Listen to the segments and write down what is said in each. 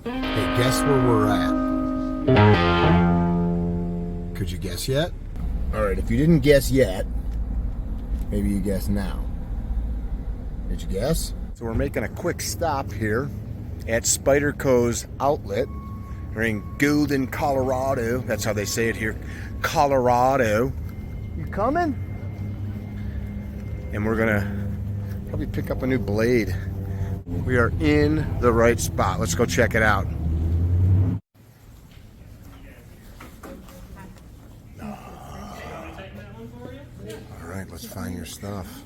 Hey, guess where we're at? Could you guess yet? All right, if you didn't guess yet, maybe you guess now. Did you guess? So we're making a quick stop here at Spyderco's outlet. We're in Golden, Colorado. That's how they say it here, Colorado. You coming? And we're gonna probably pick up a new blade. We are in the right spot. Let's go check it out. All right, let's find your stuff.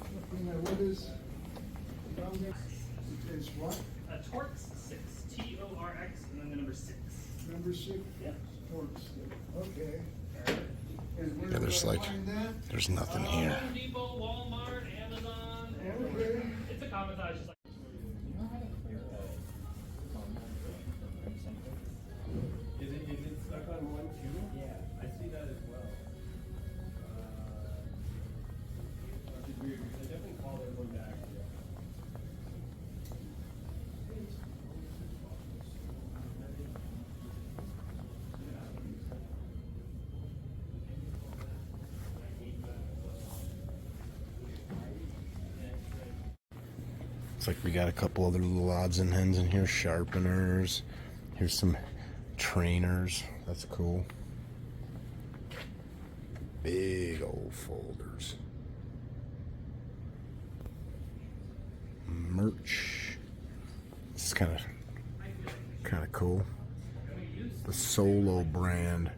Torx 6, T-O-R-X, and then the number 6. Number 6? Yep. Torx. Okay. Yeah, there's nothing here. Home Depot, Walmart, Amazon. Okay. It's a commoditized just like. Is it stuck on one too? Yeah, I see that as well. Which is weird because I definitely called everyone back. Looks like we got a couple other little odds and ends in here. Sharpeners. Here's some trainers. That's cool. Big old folders. Merch. This is kind of cool. The Solo brand.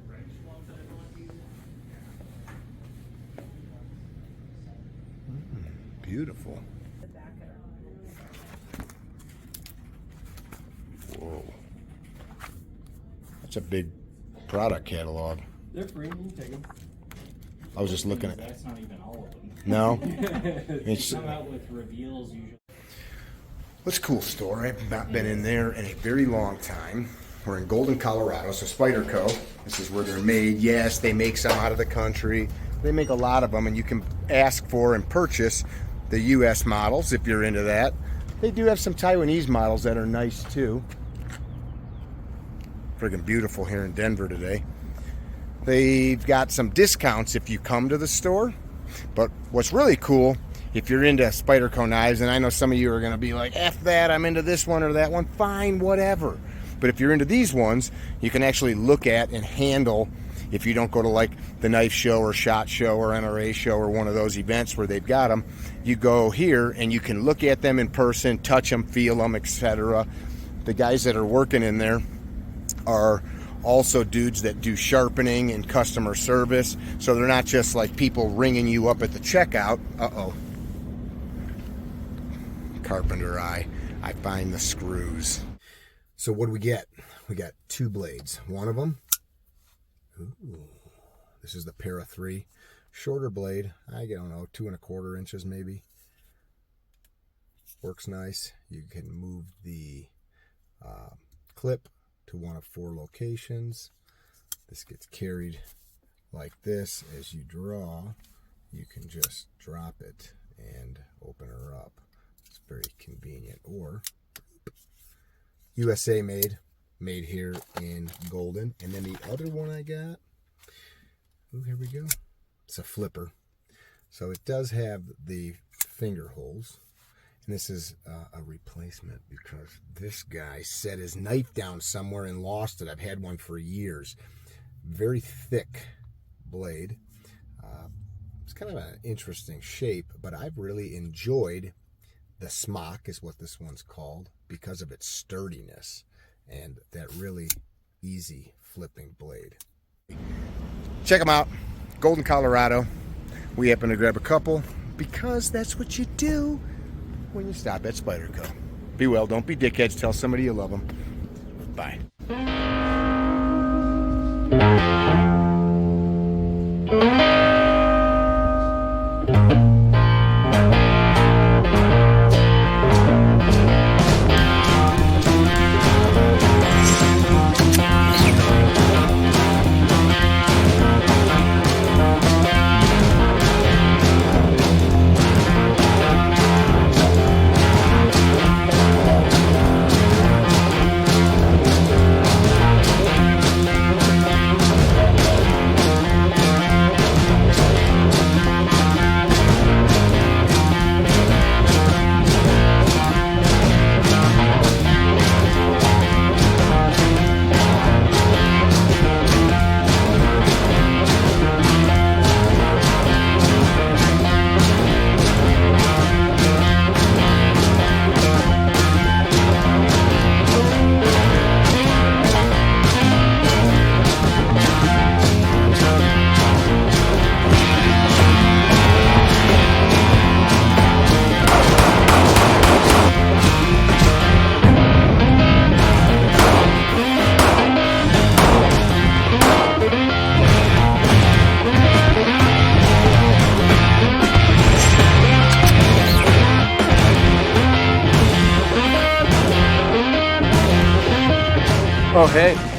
Beautiful. Whoa. That's a big product catalog. They're free, you can take them. I was just looking at it. That's not even all of them. No? They come out with reveals usually. What's a cool store? I've not been in there in a very long time. We're in Golden, Colorado, so Spyderco. This is where they're made. Yes, they make some out of the country. They make a lot of them, and you can ask for and purchase the U.S. models if you're into that. They do have some Taiwanese models that are nice too. Friggin' beautiful here in Denver today. They've got some discounts if you come to the store. But what's really cool, if you're into Spyderco knives, and I know some of you are going to be like, F that, I'm into this one or that one, fine, whatever. But if you're into these ones, you can actually look at and handle, if you don't go to like the knife show or SHOT Show or NRA show or one of those events where they've got them, you go here and you can look at them in person, touch them, feel them, etc. The guys that are working in there are also dudes that do sharpening and customer service, so they're not just like people ringing you up at the checkout. Carpenter eye. I find the screws. So what do we get? We got two blades. One of them, ooh, this is the Para 3. Shorter blade. I don't know, 2 1/4 inches maybe. Works nice. You can move the clip to one of 4 locations. This gets carried like this. As you draw, you can just drop it and open her up. It's very convenient. Or USA made here in Golden. And then the other one I got, ooh, here we go. It's a flipper. So it does have the finger holes. And this is a replacement because this guy set his knife down somewhere and lost it. I've had one for years. Very thick blade. It's kind of an interesting shape, but I've really enjoyed the smock, is what this one's called, because of its sturdiness and that really easy flipping blade. Check them out. Golden, Colorado. We happen to grab a couple because that's what you do when you stop at Spyderco. Be well, don't be dickheads. Tell somebody you love them. Bye. Oh, hey.